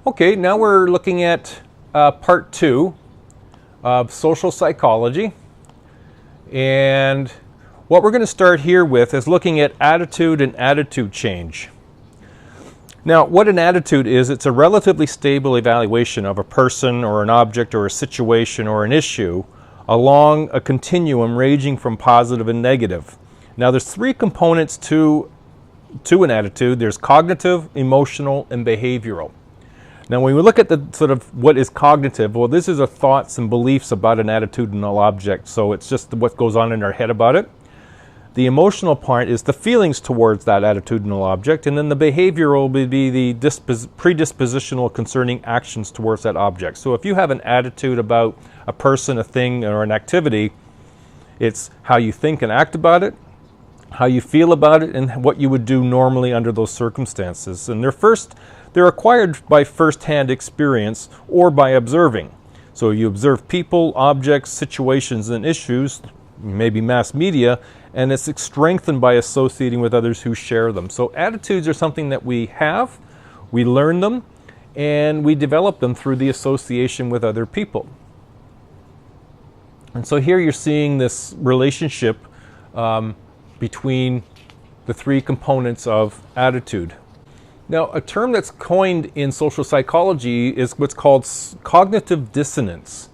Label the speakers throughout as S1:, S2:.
S1: Okay, now we're looking at part 2 of social psychology. And what we're going to start here with is looking at attitude and attitude change. Now, what an attitude is, it's a relatively stable evaluation of a person or an object or a situation or an issue along a continuum ranging from positive and negative. Now, there's 3 components to an attitude. There's cognitive, emotional, and behavioral. Now, when we look at the sort of what is cognitive, well, this is the thoughts and beliefs about an attitudinal object, so it's just what goes on in our head about it. The emotional part is the feelings towards that attitudinal object, and then the behavioral would be the predispositional concerning actions towards that object. So if you have an attitude about a person, a thing, or an activity, it's how you think and act about it, how you feel about it, and what you would do normally under those circumstances. And they're acquired by first-hand experience or by observing. So you observe people, objects, situations, and issues, maybe mass media, and it's strengthened by associating with others who share them. So attitudes are something that we have, we learn them, and we develop them through the association with other people. And so here you're seeing this relationship between the 3 components of attitude. Now, a term that's coined in social psychology is what's called cognitive dissonance.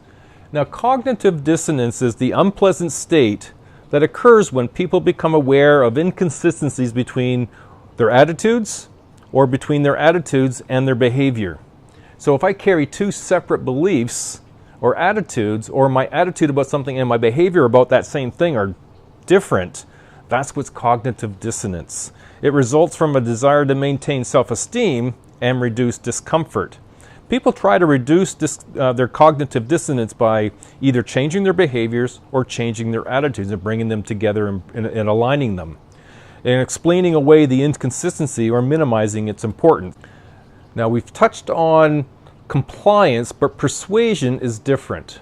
S1: Now, cognitive dissonance is the unpleasant state that occurs when people become aware of inconsistencies between their attitudes or between their attitudes and their behavior. So if I carry 2 separate beliefs or attitudes, or my attitude about something and my behavior about that same thing are different, that's what's cognitive dissonance. It results from a desire to maintain self-esteem and reduce discomfort. People try to reduce their cognitive dissonance by either changing their behaviors or changing their attitudes and bringing them together and aligning them, and explaining away the inconsistency or minimizing its importance. Now, we've touched on compliance, but persuasion is different.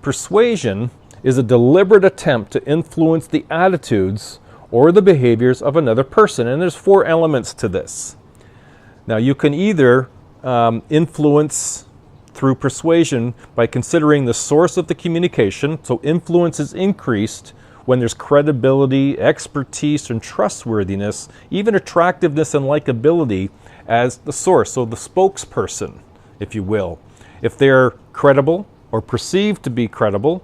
S1: Persuasion is a deliberate attempt to influence the attitudes or the behaviors of another person. And there's 4 elements to this. Now, you can either influence through persuasion by considering the source of the communication. So influence is increased when there's credibility, expertise, and trustworthiness, even attractiveness and likability as the source, so the spokesperson, if you will. If they're credible or perceived to be credible,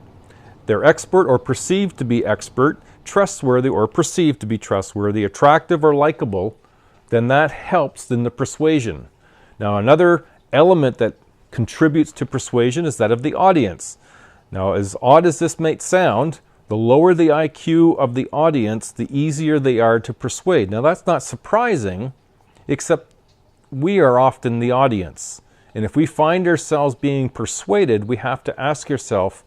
S1: they're expert or perceived to be expert, trustworthy or perceived to be trustworthy, attractive or likable, then that helps in the persuasion. Now, another element that contributes to persuasion is that of the audience. Now, as odd as this might sound, the lower the IQ of the audience, the easier they are to persuade. Now, that's not surprising, except we are often the audience. And if we find ourselves being persuaded, we have to ask yourself,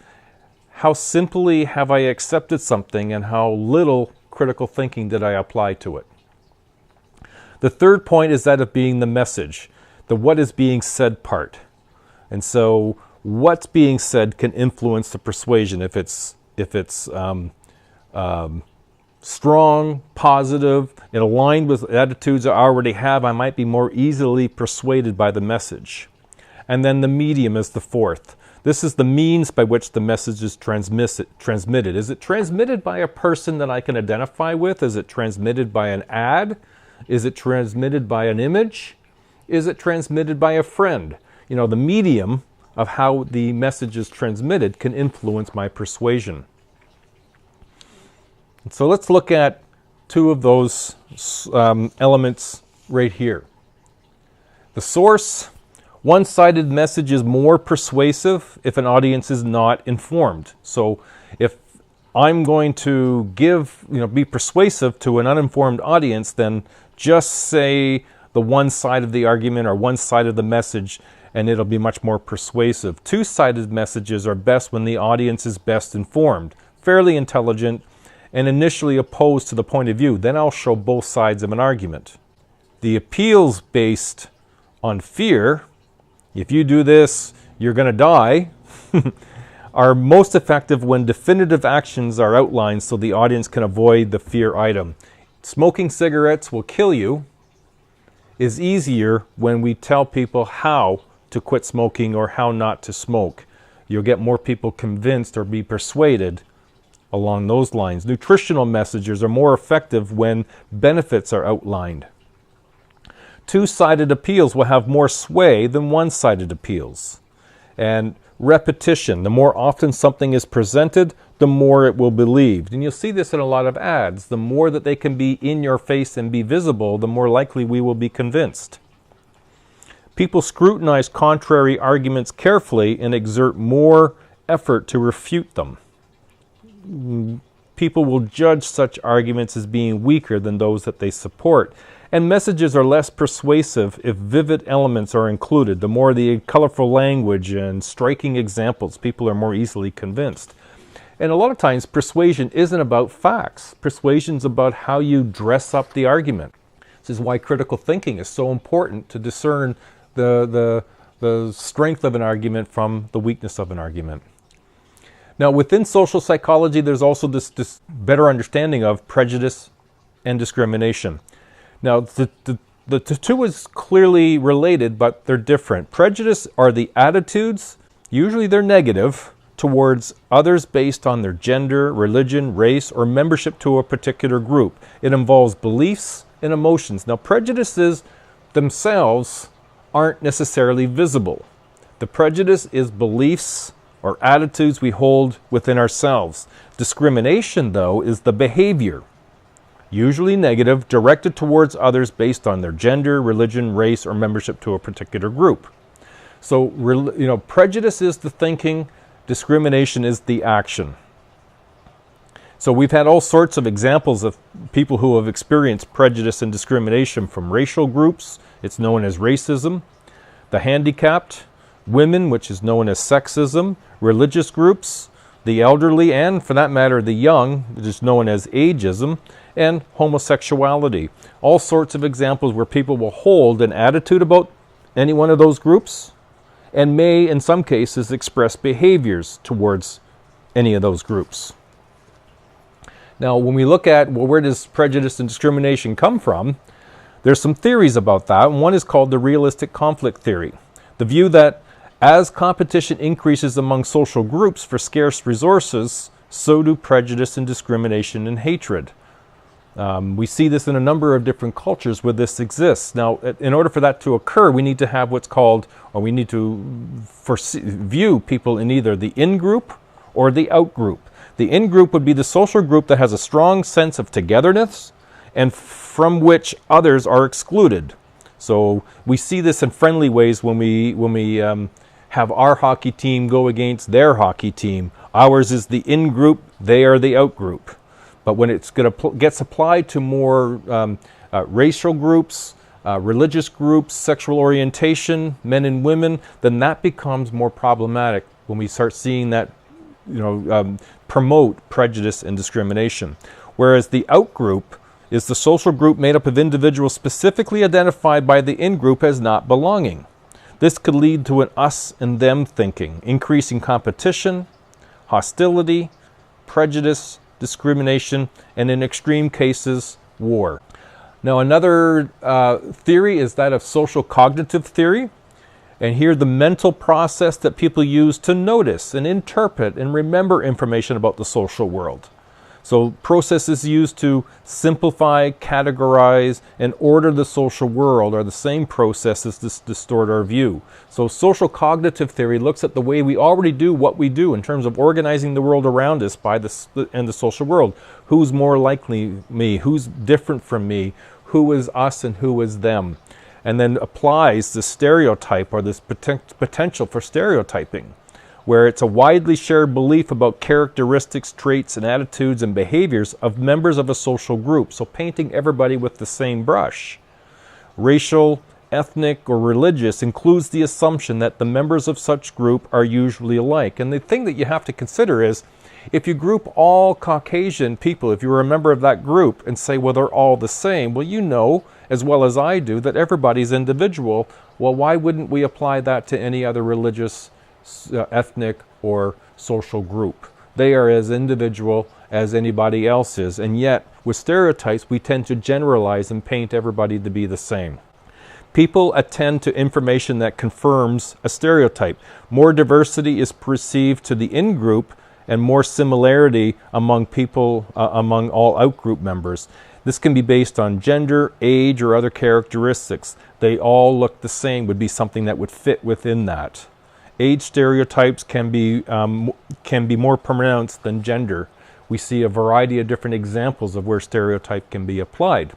S1: how simply have I accepted something and how little critical thinking did I apply to it? The third point is that of being the message, the what is being said part. And so what's being said can influence the persuasion. If it's strong, positive, and aligned with attitudes I already have, I might be more easily persuaded by the message. And then the medium is the 4th. This is the means by which the message is transmitted. Is it transmitted by a person that I can identify with? Is it transmitted by an ad? Is it transmitted by an image? Is it transmitted by a friend? You know, the medium of how the message is transmitted can influence my persuasion. And so let's look at 2 of those elements right here. The source. One-sided message is more persuasive if an audience is not informed. So if I'm going to be persuasive to an uninformed audience, then just say the one side of the argument or one side of the message, and it'll be much more persuasive. 2-sided messages are best when the audience is best informed, fairly intelligent, and initially opposed to the point of view. Then I'll show both sides of an argument. The appeals based on fear, if you do this, you're going to die, are most effective when definitive actions are outlined so the audience can avoid the fear item. Smoking cigarettes will kill you is easier when we tell people how to quit smoking or how not to smoke. You'll get more people convinced or be persuaded along those lines. Nutritional messages are more effective when benefits are outlined. Two-sided appeals will have more sway than one-sided appeals. And repetition, the more often something is presented, the more it will be believed. And you'll see this in a lot of ads. The more that they can be in your face and be visible, the more likely we will be convinced. People scrutinize contrary arguments carefully and exert more effort to refute them. People will judge such arguments as being weaker than those that they support. And messages are less persuasive if vivid elements are included. The more the colorful language and striking examples, people are more easily convinced. And a lot of times, persuasion isn't about facts. Persuasion's about how you dress up the argument. This is why critical thinking is so important, to discern the strength of an argument from the weakness of an argument. Now, within social psychology, there's also this better understanding of prejudice and discrimination. Now, the two is clearly related, but they're different. Prejudice are the attitudes, usually they're negative, towards others based on their gender, religion, race, or membership to a particular group. It involves beliefs and emotions. Now, prejudices themselves aren't necessarily visible. The prejudice is beliefs or attitudes we hold within ourselves. Discrimination, though, is the behavior, usually negative, directed towards others based on their gender, religion, race, or membership to a particular group. So, prejudice is the thinking, discrimination is the action. So we've had all sorts of examples of people who have experienced prejudice and discrimination from racial groups. It's known as racism. The handicapped, women, which is known as sexism, religious groups, the elderly, and for that matter the young, which is known as ageism, and homosexuality. All sorts of examples where people will hold an attitude about any one of those groups and may, in some cases, express behaviors towards any of those groups. Now, when we look at, well, where does prejudice and discrimination come from, there's some theories about that. One is called the realistic conflict theory. The view that as competition increases among social groups for scarce resources, so do prejudice and discrimination and hatred. We see this in a number of different cultures where this exists. Now, in order for that to occur, we need to have what's called, or we need to view people in either the in-group or the out-group. The in-group would be the social group that has a strong sense of togetherness and from which others are excluded. So we see this in friendly ways when we have our hockey team go against their hockey team. Ours is the in-group, they are the out-group. But when it gets applied to more racial groups, religious groups, sexual orientation, men and women, then that becomes more problematic when we start seeing that promote prejudice and discrimination. Whereas the out-group is the social group made up of individuals specifically identified by the in-group as not belonging. This could lead to an us and them thinking, increasing competition, hostility, prejudice, discrimination, and in extreme cases, war. Now, another theory is that of social cognitive theory. And here the mental process that people use to notice and interpret and remember information about the social world. So processes used to simplify, categorize, and order the social world are the same processes that distort our view. So social cognitive theory looks at the way we already do what we do in terms of organizing the world around us and the social world. Who's more likely me? Who's different from me? Who is us and who is them? And then applies the stereotype or this potential for stereotyping, where it's a widely shared belief about characteristics, traits, and attitudes and behaviors of members of a social group. So painting everybody with the same brush. Racial, ethnic, or religious includes the assumption that the members of such group are usually alike. And the thing that you have to consider is, if you group all Caucasian people, if you're a member of that group, and say, well, they're all the same, well, you know, as well as I do, that everybody's individual. Well, why wouldn't we apply that to any other religious, ethnic, or social group? They are as individual as anybody else is, and yet with stereotypes we tend to generalize and paint everybody to be the same. People attend to information that confirms a stereotype. More diversity is perceived to the in-group and more similarity among people, among all out-group members. This can be based on gender, age, or other characteristics. They all look the same would be something that would fit within that. Age stereotypes can be more pronounced than gender. We see a variety of different examples of where stereotype can be applied.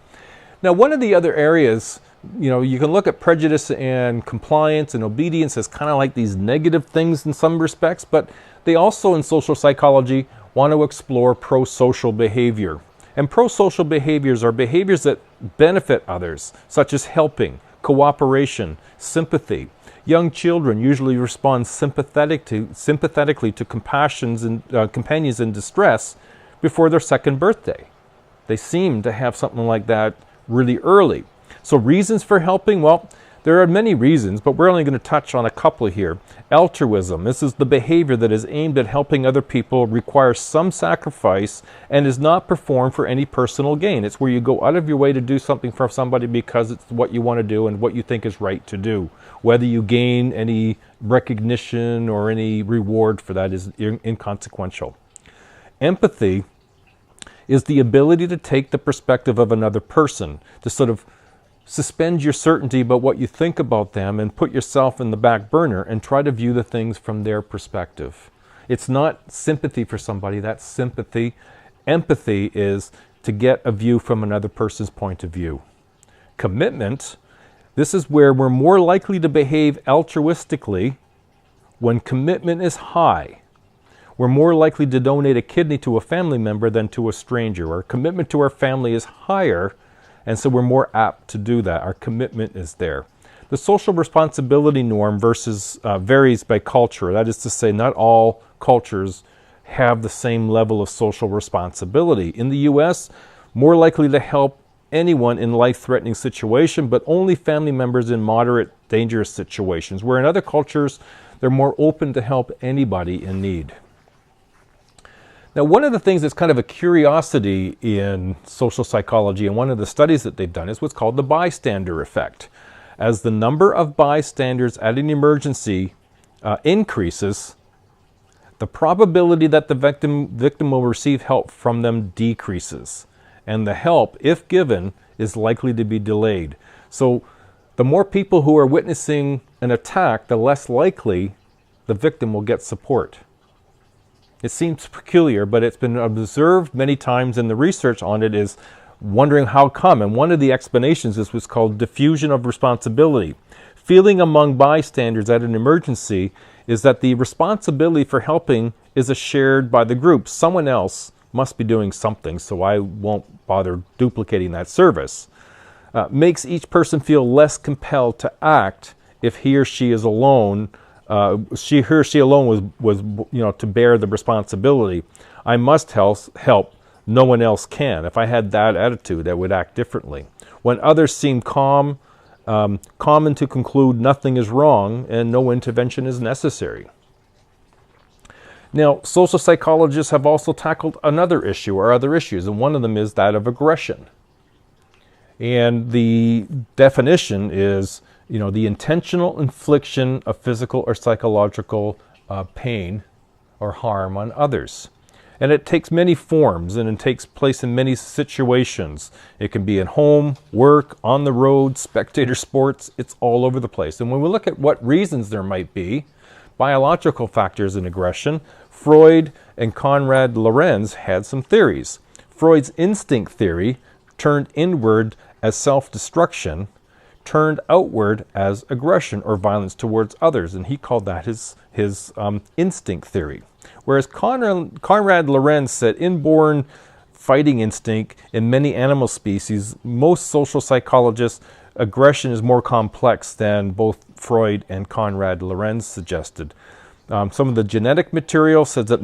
S1: Now, one of the other areas, you can look at prejudice and compliance and obedience as kind of like these negative things in some respects, but they also in social psychology want to explore pro-social behavior. And pro-social behaviors are behaviors that benefit others, such as helping, cooperation, sympathy. Young children usually respond sympathetically to companions in distress before their second birthday. They seem to have something like that really early. So reasons for helping, well, there are many reasons, but we're only going to touch on a couple here. Altruism. This is the behavior that is aimed at helping other people, requires some sacrifice, and is not performed for any personal gain. It's where you go out of your way to do something for somebody because it's what you want to do and what you think is right to do. Whether you gain any recognition or any reward for that is inconsequential. Empathy is the ability to take the perspective of another person, to sort of suspend your certainty about what you think about them and put yourself in the back burner and try to view the things from their perspective. It's not sympathy for somebody, that's sympathy. Empathy is to get a view from another person's point of view. Commitment, this is where we're more likely to behave altruistically when commitment is high. We're more likely to donate a kidney to a family member than to a stranger. Our commitment to our family is higher, and so we're more apt to do that. Our commitment is there. The social responsibility norm varies by culture. That is to say, not all cultures have the same level of social responsibility. In the U.S., more likely to help anyone in life-threatening situation, but only family members in moderate, dangerous situations, where in other cultures, they're more open to help anybody in need. Now, one of the things that's kind of a curiosity in social psychology, and one of the studies that they've done, is what's called the bystander effect. As the number of bystanders at an emergency increases, the probability that the victim will receive help from them decreases. And the help, if given, is likely to be delayed. So the more people who are witnessing an attack, the less likely the victim will get support. It seems peculiar, but it's been observed many times, and the research on it is wondering how come. And one of the explanations is what's called diffusion of responsibility. Feeling among bystanders at an emergency is that the responsibility for helping is shared by the group. Someone else must be doing something, so I won't bother duplicating that service. Makes each person feel less compelled to act if he or she is alone. She alone was to bear the responsibility. I must help. No one else can. If I had that attitude, I would act differently. When others seem common to conclude nothing is wrong and no intervention is necessary. Now, social psychologists have also tackled another issue or other issues, and one of them is that of aggression. And the definition is the intentional infliction of physical or psychological pain or harm on others. And it takes many forms, and it takes place in many situations. It can be at home, work, on the road, spectator sports. It's all over the place. And when we look at what reasons there might be, biological factors in aggression, Freud and Konrad Lorenz had some theories. Freud's instinct theory turned inward as self-destruction, turned outward as aggression or violence towards others, and he called that his instinct theory. Whereas Konrad Lorenz said inborn fighting instinct in many animal species, most social psychologists, aggression is more complex than both Freud and Konrad Lorenz suggested. Some of the genetic material says that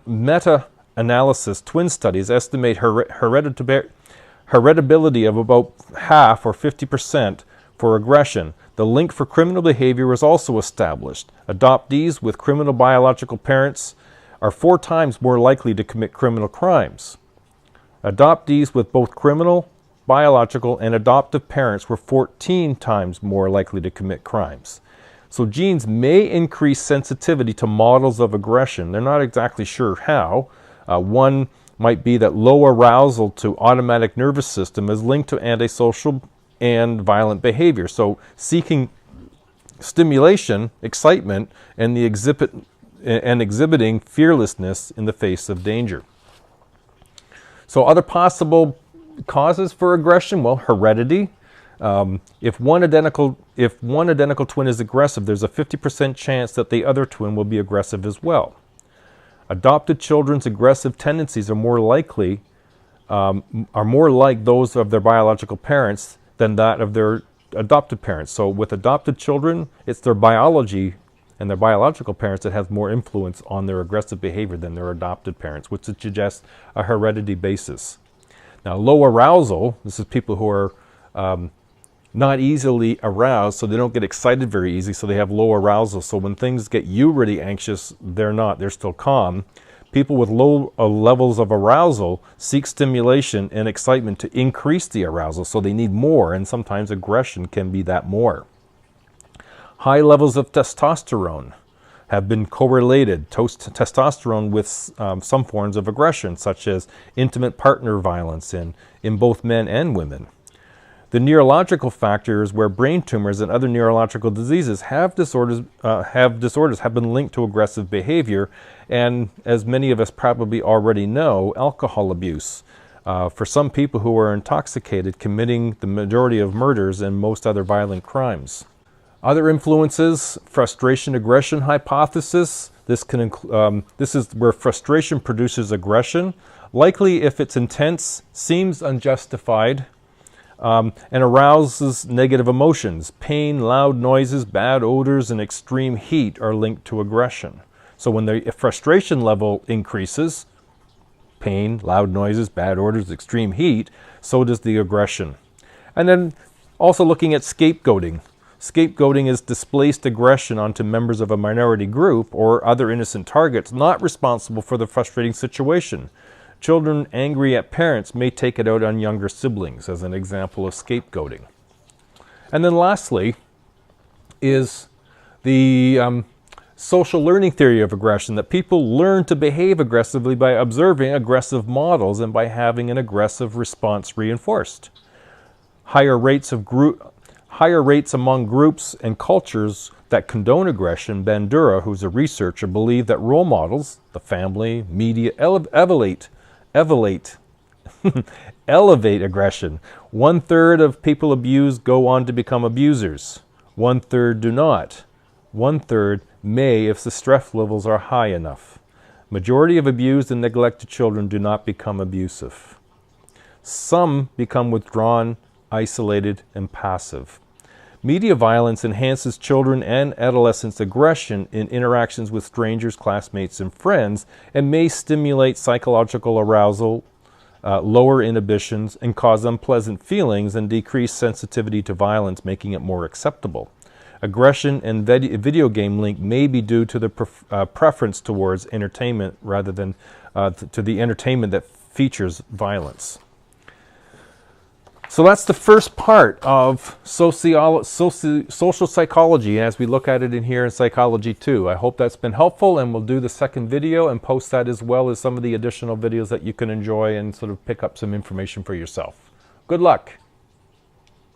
S1: meta-analysis twin studies estimate heritability of about half or 50% for aggression. The link for criminal behavior was also established. Adoptees with criminal biological parents are 4 times more likely to commit criminal crimes. Adoptees with both criminal biological and adoptive parents were 14 times more likely to commit crimes. So genes may increase sensitivity to models of aggression. They're not exactly sure how. One might be that low arousal to automatic nervous system is linked to antisocial and violent behavior. So seeking stimulation, excitement, and exhibiting fearlessness in the face of danger. So other possible causes for aggression, well, heredity. If one identical twin is aggressive, there's a 50% chance that the other twin will be aggressive as well. Adopted children's aggressive tendencies are more like those of their biological parents than that of their adopted parents. So with adopted children, it's their biology and their biological parents that have more influence on their aggressive behavior than their adopted parents, which suggests a heredity basis. Now, low arousal, this is people who are not easily aroused, so they don't get excited very easy, so they have low arousal. So when things get you really anxious, they're still calm. People with low levels of arousal seek stimulation and excitement to increase the arousal, so they need more, and sometimes aggression can be that more. High levels of testosterone have been correlated, testosterone with some forms of aggression, such as intimate partner violence in both men and women. The neurological factors where brain tumors and other neurological diseases have been linked to aggressive behavior, and as many of us probably already know, alcohol abuse. For some people who are intoxicated, committing the majority of murders and most other violent crimes. Other influences, frustration-aggression hypothesis. This is where frustration produces aggression, likely if it's intense, seems unjustified, and arouses negative emotions. Pain, loud noises, bad odors, and extreme heat are linked to aggression. So when the frustration level increases, pain, loud noises, bad odors, extreme heat, so does the aggression. And then also looking at scapegoating. Scapegoating is displaced aggression onto members of a minority group or other innocent targets not responsible for the frustrating situation. Children angry at parents may take it out on younger siblings as an example of scapegoating. And then lastly is the social learning theory of aggression, that people learn to behave aggressively by observing aggressive models and by having an aggressive response reinforced. Higher rates among groups and cultures that condone aggression. Bandura, who's a researcher, believed that role models, the family, media, elevate aggression. 1/3 of people abused go on to become abusers. 1/3 do not. 1/3 may if the stress levels are high enough. Majority of abused and neglected children do not become abusive. Some become withdrawn, isolated, and passive. Media violence enhances children and adolescents' aggression in interactions with strangers, classmates, and friends, and may stimulate psychological arousal, lower inhibitions, and cause unpleasant feelings and decrease sensitivity to violence, making it more acceptable. Aggression and video game link may be due to the preference towards entertainment rather than to the entertainment that features violence. So that's the first part of social psychology as we look at it in here in Psychology 2. I hope that's been helpful, and we'll do the second video and post that as well as some of the additional videos that you can enjoy and sort of pick up some information for yourself. Good luck.